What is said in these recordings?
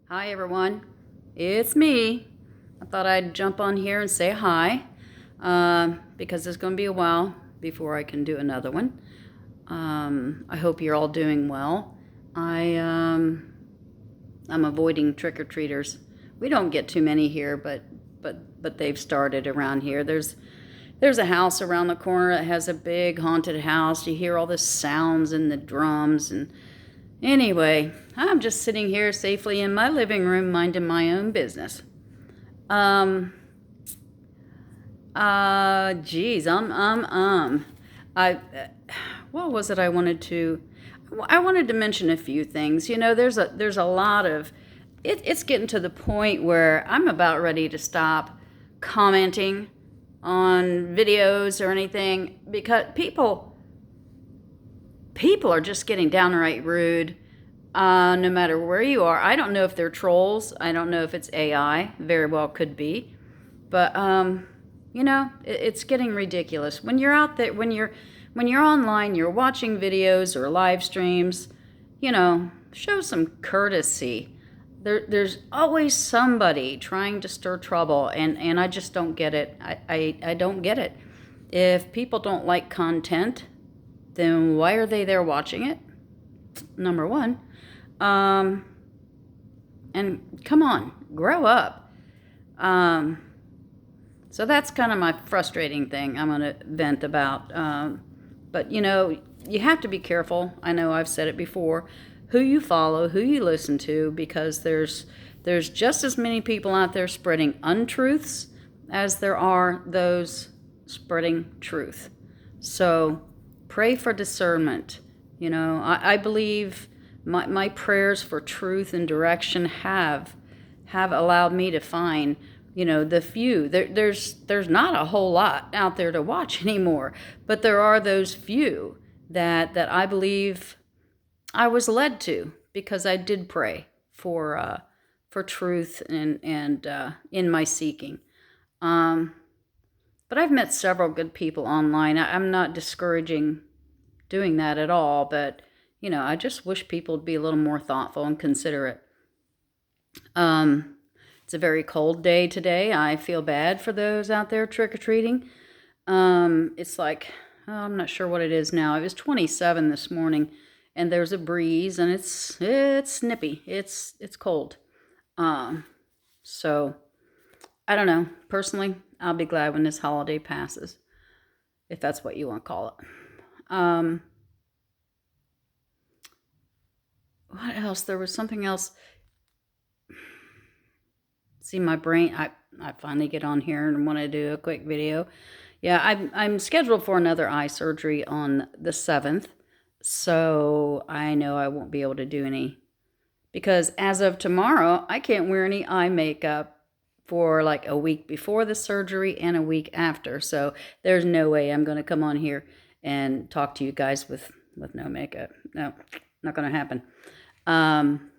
Hi, everyone. It's me. I thought I'd jump on here and say hi because it's going to be a while before I can do another one. I hope you're all doing well. I'm avoiding trick or treaters. We don't get too many here, but they've started around here. There's a house around the corner that has a big haunted house. You hear all the sounds and the drums and anyway, I'm just sitting here safely in my living room minding my own business. Um, geez, I, what was it I wanted to, I wanted to mention a few things. There's a lot of, it's getting to the point where I'm about ready to stop commenting on videos or anything because people are just getting downright rude. No matter where you are, I don't know if they're trolls. I don't know if it's AI. Very well could be, but it's getting ridiculous when you're out there when you're online. You're watching videos or live streams. Show some courtesy. There's always somebody trying to stir trouble, and I just don't get it. I don't get it. If people don't like content, then why are they there watching it? Number one. Um, and come on, grow up. Um, so that's kind of my frustrating thing I'm going to vent about. But you have to be careful. I know I've said it before. Who you follow, who you listen to, because there's just as many people out there spreading untruths as there are those spreading truth. So pray for discernment. I believe my prayers for truth and direction have allowed me to find the few. There's not a whole lot out there to watch anymore, but there are those few that I believe I was led to because I did pray for truth and in my seeking. Um, but I've met several good people online. I'm not discouraging doing that at all, but I just wish people would be a little more thoughtful and considerate. Um, it's a very cold day today. I feel bad for those out there trick or treating. It's like, oh, I'm not sure what it is now. It was 27 this morning, and there's a breeze, and it's snippy. It's cold. Um, so I don't know. Personally, I'll be glad when this holiday passes, if that's what you want to call it. Um, what else? There was something else. See, my brain. I finally get on here and want to do a quick video. Yeah, I'm scheduled for another eye surgery on the 7th, so I know I won't be able to do any because as of tomorrow, I can't wear any eye makeup for like a week before the surgery and a week after. So there's no way I'm going to come on here and talk to you guys with no makeup. No, not going to happen. Um,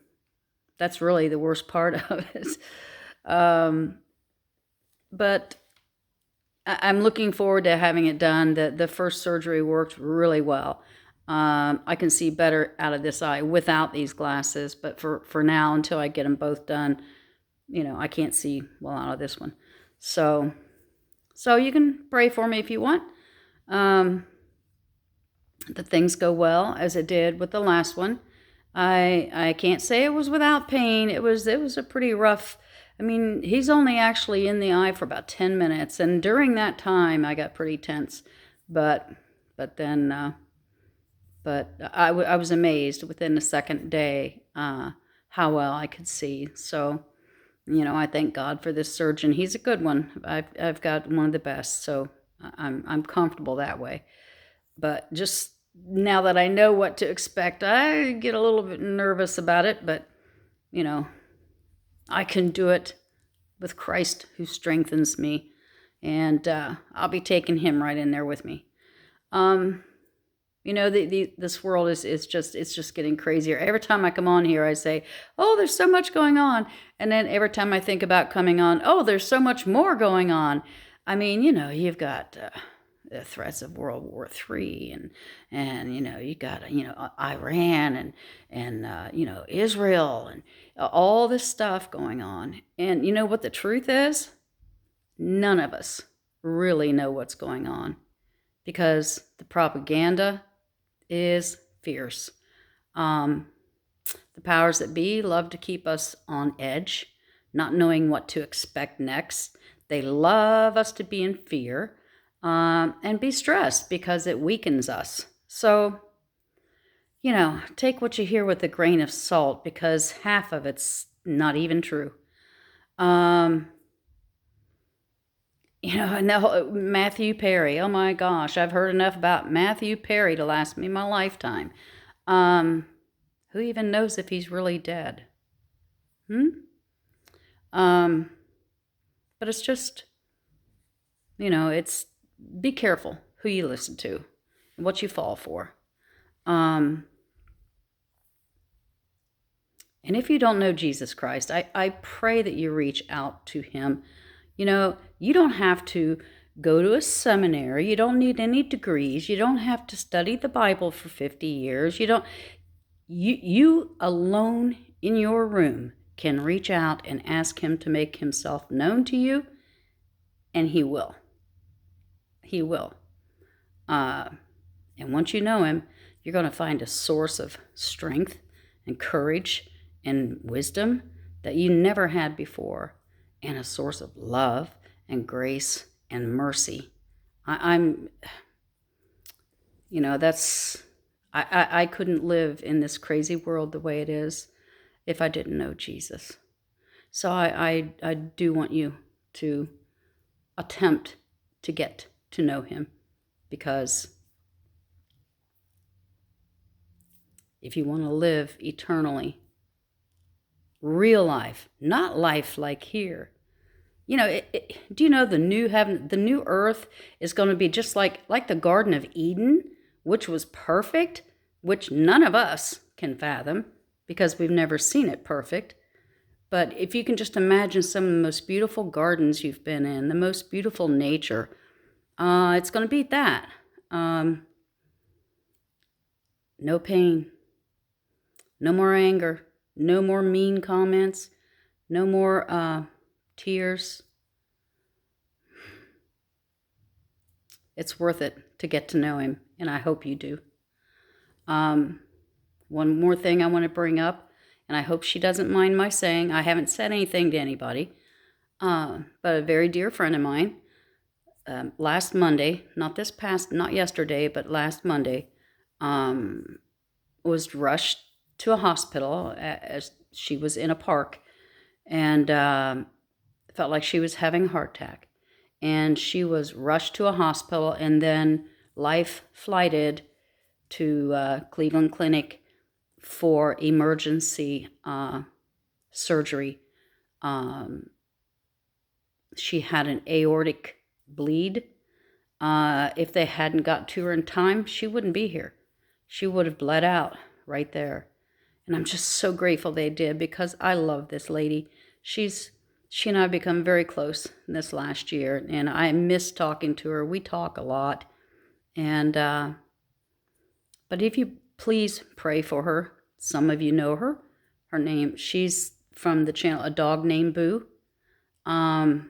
that's really the worst part of it. Um, but I'm looking forward to having it done. The first surgery worked really well. I can see better out of this eye without these glasses, but for now, until I get them both done, I can't see well out of this one. So, so you can pray for me if you want. Um, that things go well as it did with the last one. I can't say it was without pain. It was a pretty rough. I mean, he's only actually in the eye for about 10 minutes, and during that time, I got pretty tense. But but then I was amazed within the second day how well I could see. So I thank God for this surgeon. He's a good one. I've got one of the best, so I'm comfortable that way. But just now that I know what to expect, I get a little bit nervous about it. But you know, I can do it with Christ who strengthens me, and I'll be taking Him right in there with me. Um, this world is just getting crazier. Every time I come on here, I say, "Oh, there's so much going on," and then every time I think about coming on, "Oh, there's so much more going on." I mean, you've got the threats of World War III, and you got Iran and Israel and all this stuff going on. And you know what the truth is? None of us really know what's going on because the propaganda is fierce. Um, the powers that be love to keep us on edge, not knowing what to expect next. They love us to be in fear and be stressed because it weakens us. So, take what you hear with a grain of salt because half of it's not even true. Um, and the whole, Matthew Perry. Oh my gosh, I've heard enough about Matthew Perry to last me my lifetime. Who even knows if he's really dead? Hmm? Um, but it's just, it's be careful who you listen to and what you fall for. And if you don't know Jesus Christ, I pray that you reach out to him. You don't have to go to a seminary. You don't need any degrees. You don't have to study the Bible for 50 years. You alone in your room can reach out and ask him to make himself known to you, and he will. He will. And once you know him, you're going to find a source of strength and courage and wisdom that you never had before, and a source of love and grace and mercy. I'm, that's, I couldn't live in this crazy world the way it is if I didn't know Jesus. So I do want you to attempt to get to know him, because if you want to live eternally, real life, not life like here. Do you know the new heaven, the new earth is going to be just like the Garden of Eden, which was perfect, which none of us can fathom because we've never seen it perfect. But if you can just imagine some of the most beautiful gardens you've been in, the most beautiful nature, it's going to beat that. No pain, no more anger, no more mean comments, no more tears. It's worth it to get to know him, and I hope you do. One more thing I want to bring up, and I hope she doesn't mind my saying. I haven't said anything to anybody, but a very dear friend of mine, last Monday, not yesterday, but last Monday, was rushed to a hospital as she was in a park, and felt like she was having a heart attack. And she was rushed to a hospital and then life flighted to Cleveland Clinic for emergency surgery. She had an aortic bleed. If they hadn't got to her in time, she wouldn't be here. She would have bled out right there. And I'm just so grateful they did, because I love this lady. She and I have become very close in this last year, and I miss talking to her. We talk a lot. And but if you please pray for her. Some of you know her. Her name, she's from the channel A Dog Named Boo. And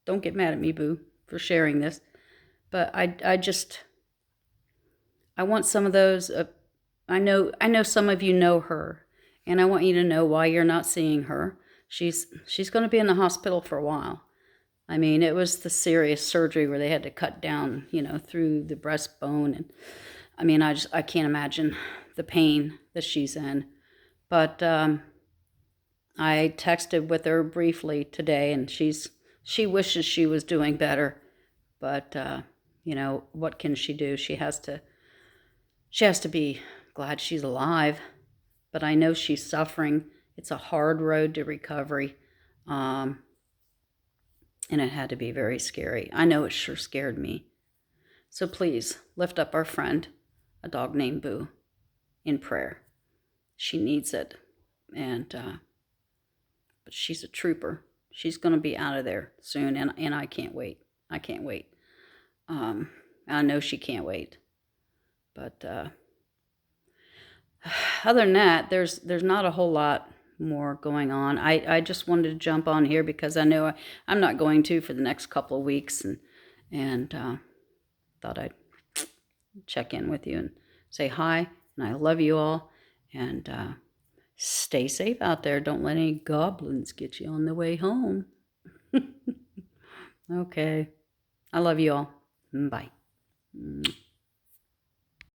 don't get mad at me, Boo, for sharing this. But I want some of those. I know some of you know her, and I want you to know why you're not seeing her. She's going to be in the hospital for a while. I mean, it was the serious surgery where they had to cut down, through the breastbone, and I mean, I can't imagine the pain that she's in. But I texted with her briefly today, and she wishes she was doing better. But what can she do? She has to be glad she's alive. But I know she's suffering. It's a hard road to recovery. And it had to be very scary. I know it sure scared me. So please lift up our friend, A Dog Named Boo, in prayer. She needs it. And but she's a trooper. She's going to be out of there soon, and I can't wait. I can't wait. I know she can't wait. But other than that, there's not a whole lot more going on. I just wanted to jump on here because I know I'm not going to for the next couple of weeks, and thought I'd check in with you and say hi, and I love you all, and stay safe out there. Don't let any goblins get you on the way home. Okay. I love you all. Bye.